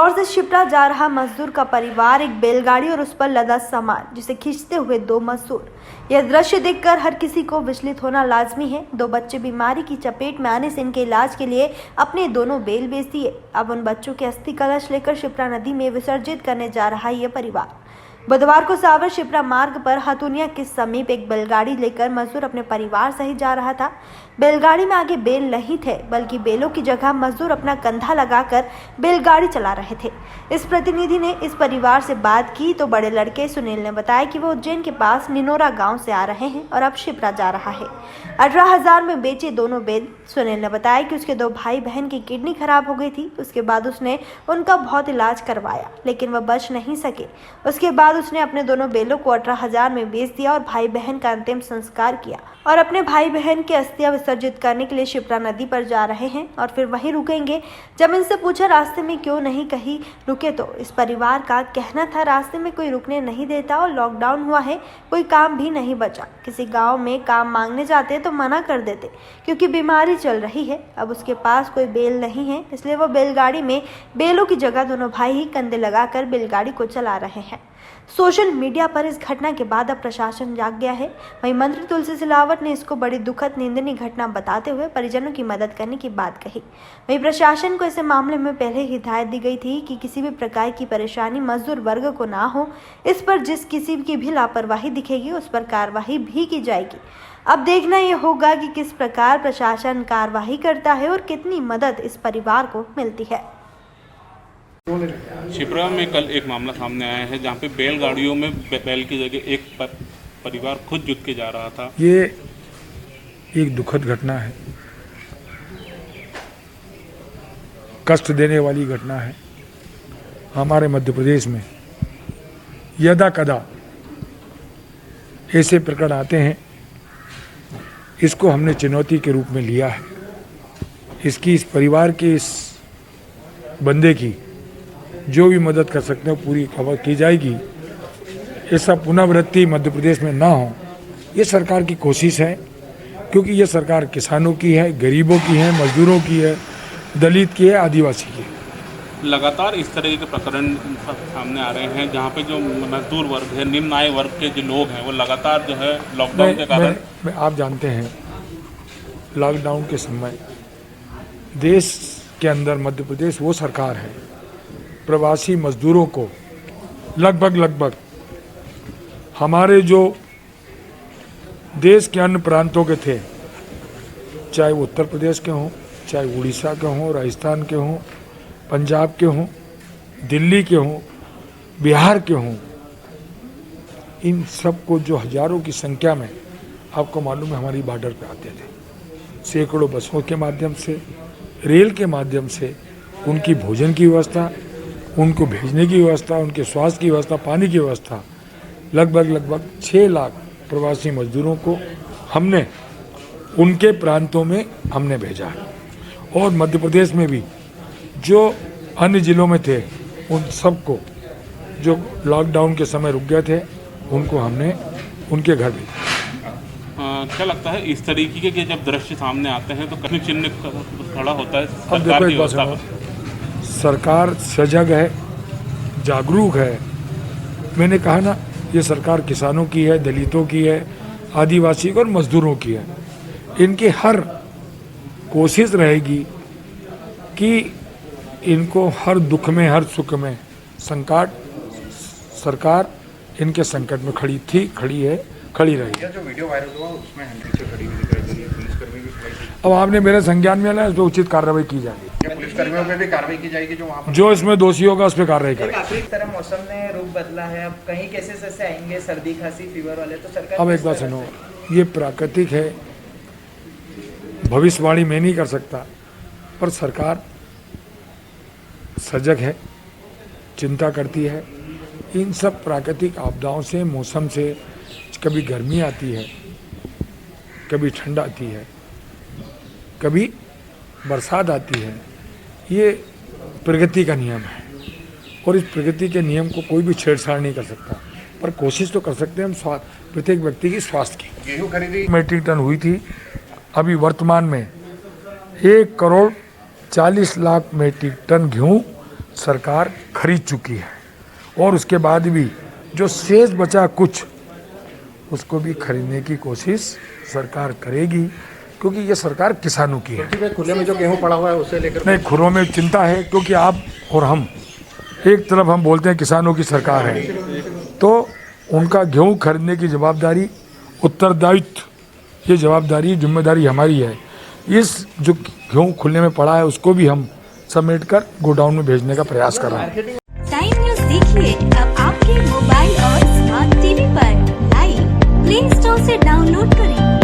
इंदौर से शिप्रा जा रहा मजदूर का परिवार, एक बैलगाड़ी और उस पर लदा सामान जिसे खींचते हुए दो मजदूर। यह दृश्य देखकर हर किसी को विचलित होना लाजमी है। दो बच्चे बीमारी की चपेट में आने से इनके इलाज के लिए अपने दोनों बैल बेच दिए। अब उन बच्चों के अस्थि कलश लेकर शिप्रा नदी में विसर्जित करने जा रहा यह परिवार। बुधवार को सावर शिप्रा मार्ग पर हथुनिया के समीप एक बैलगाड़ी लेकर मजदूर अपने परिवार सहित जा रहा था। बैलगाड़ी में आगे बैल नहीं थे, बल्कि बैलों की जगह मजदूर अपना कंधा लगाकर बैलगाड़ी चला रहे थे। इस प्रतिनिधि ने इस परिवार से बात की तो बड़े लड़के सुनील ने बताया कि वो उज्जैन के पास निनोरा गांव से आ रहे हैं और अब शिप्रा जा रहा है। 18,000 में बेचे दोनों बैल। सुनील ने बताया कि उसके दो भाई बहन की किडनी खराब हो गई थी। उसके बाद उसने उनका बहुत इलाज करवाया, लेकिन वह बच नहीं सके। उसके बाद उसने अपने दोनों बैलों को 18,000 में बेच दिया और भाई बहन का अंतिम संस्कार किया और अपने भाई बहन की अस्थियां विसर्जित करने के लिए शिप्रा नदी पर जा रहे हैं और फिर वहीं रुकेंगे। जब इनसे पूछा रास्ते में क्यों नहीं कहीं रुके तो इस परिवार का कहना था रास्ते में कोई रुकने नहीं देता और लॉकडाउन हुआ है, कोई काम भी नहीं बचा। किसी गांव में काम मांगने जाते तो मना कर देते क्योंकि बीमारी चल रही है। अब उसके पास कोई बैल नहीं है, इसलिए वो बैलगाड़ी में बैलों की जगह दोनों भाई ही कंधे लगाकर बैलगाड़ी को चला रहे हैं। सोशल मीडिया पर इस घटना के बाद अब प्रशासन जाग गया है। वहीं मंत्री तुलसी सिलावट ने इसको बड़ी दुखद निंदनीय घटना बताते हुए परिजनों की मदद करने की बात कही। वहीं प्रशासन को ऐसे मामले में पहले ही हिदायत दी गई थी कि किसी भी प्रकार की परेशानी मजदूर वर्ग को ना हो। इस पर जिस किसी की भी लापरवाही दिखेगी उस पर कार्रवाई भी की जाएगी। अब देखना यह होगा कि किस प्रकार प्रशासन कार्रवाई करता है और कितनी मदद इस परिवार को मिलती है। शिप्रा में कल एक मामला सामने आया है जहां पे बैलगाड़ियों में बैल की जगह एक परिवार खुद जुट के जा रहा था। ये एक दुखद घटना है, कष्ट देने वाली घटना है। हमारे मध्य प्रदेश में यदा कदा ऐसे प्रकरण आते हैं, इसको हमने चुनौती के रूप में लिया है। इस परिवार के इस बंदे की जो भी मदद कर सकते हैं पूरी खबर की जाएगी। ऐसा पुनरावृत्ति मध्य प्रदेश में ना हो, ये सरकार की कोशिश है, क्योंकि ये सरकार किसानों की है, गरीबों की है, मजदूरों की है, दलित की है, आदिवासी की है। लगातार इस तरह के प्रकरण सामने आ रहे हैं जहां पे जो मजदूर वर्ग है, निम्न आय वर्ग के जो लोग हैं वो लगातार जो है लॉकडाउन के कारण आप जानते हैं लॉकडाउन के समय देश के अंदर मध्य प्रदेश वो सरकार है प्रवासी मजदूरों को लगभग हमारे जो देश के अन्य प्रांतों के थे, चाहे वो उत्तर प्रदेश के हों, चाहे उड़ीसा के हों, राजस्थान के हों, पंजाब के हों, दिल्ली के हों, बिहार के हों, इन सब को जो हजारों की संख्या में आपको मालूम है हमारी बॉर्डर पे आते थे। सैकड़ों बसों के माध्यम से, रेल के माध्यम से उनकी भोजन की व्यवस्था, उनको भेजने की व्यवस्था, उनके स्वास्थ्य की व्यवस्था, पानी की व्यवस्था, लगभग 6 लाख प्रवासी मजदूरों को हमने उनके प्रांतों में हमने भेजा है। और मध्य प्रदेश में भी जो अन्य जिलों में थे उन सबको जो लॉकडाउन के समय रुक गए थे उनको हमने उनके घर भेजा। क्या लगता है इस तरीके के जब दृश्य सामने आते हैं तो कहीं चिन्ह खड़ा होता है अब देखो एक बात, सरकार सजग है, जागरूक है। मैंने कहा ना, ये सरकार किसानों की है, दलितों की है, आदिवासी और मजदूरों की है। इनकी हर कोशिश रहेगी कि इनको हर दुख में, हर सुख में सरकार इनके संकट में खड़ी थी, खड़ी है, खड़ी रहेगी। जो वीडियो वायरल हुआ उसमें पीछे खड़ी हुई दिखाई दे रही है, पुलिसकर्मी भी दिखाई दे रही है। अब आपने मेरे संज्ञान में लाया, इस पर उचित कार्रवाई की जाएगी। पुलिसकर्मियों पे भी कार्रवाई की जाएगी जो वहाँ पर जो इसमें दोषी होगा उस पर कार्रवाई करेगी। काफी तरह मौसम ने रूप बदला है, अब कहीं केसेस ऐसे आएंगे सर्दी खांसी फीवर वाले, तो सरकार अब एक बात सुनो, ये प्राकृतिक है, भविष्यवाणी मैं नहीं कर सकता, पर सरकार सजग है, चिंता करती है। इन सब प्राकृतिक आपदाओं से, मौसम से, कभी गर्मी आती है, कभी ठंड आती है, कभी बरसात आती है। ये प्रकृति का नियम है और इस प्रकृति के नियम को कोई भी छेड़छाड़ नहीं कर सकता, पर कोशिश तो कर सकते हैं हम प्रत्येक व्यक्ति की स्वास्थ्य की। गेहूँ खरीदी मीट्रिक टन हुई थी, अभी वर्तमान में 1,40,00,000 मीट्रिक टन गेहूँ सरकार खरीद चुकी है और उसके बाद भी जो शेष बचा कुछ उसको भी खरीदने की कोशिश सरकार करेगी, क्योंकि ये सरकार किसानों की है। खुले में जो गेहूं पड़ा हुआ है उसे लेकर नहीं, खुरों में चिंता है, क्योंकि आप और हम एक तरफ हम बोलते हैं किसानों की सरकार है, तो उनका गेहूं खरीदने की जवाबदारी, उत्तरदायित्व, ये जवाबदारी जिम्मेदारी हमारी है। इस जो गेहूं खुले में पड़ा है उसको भी हम समेटकर गोडाउन में भेजने का प्रयास कर रहे हैं। टाइम न्यूज़ देखिए अब आपके मोबाइल और स्मार्ट टीवी पर लाइव प्ले स्टोर से डाउनलोड करें।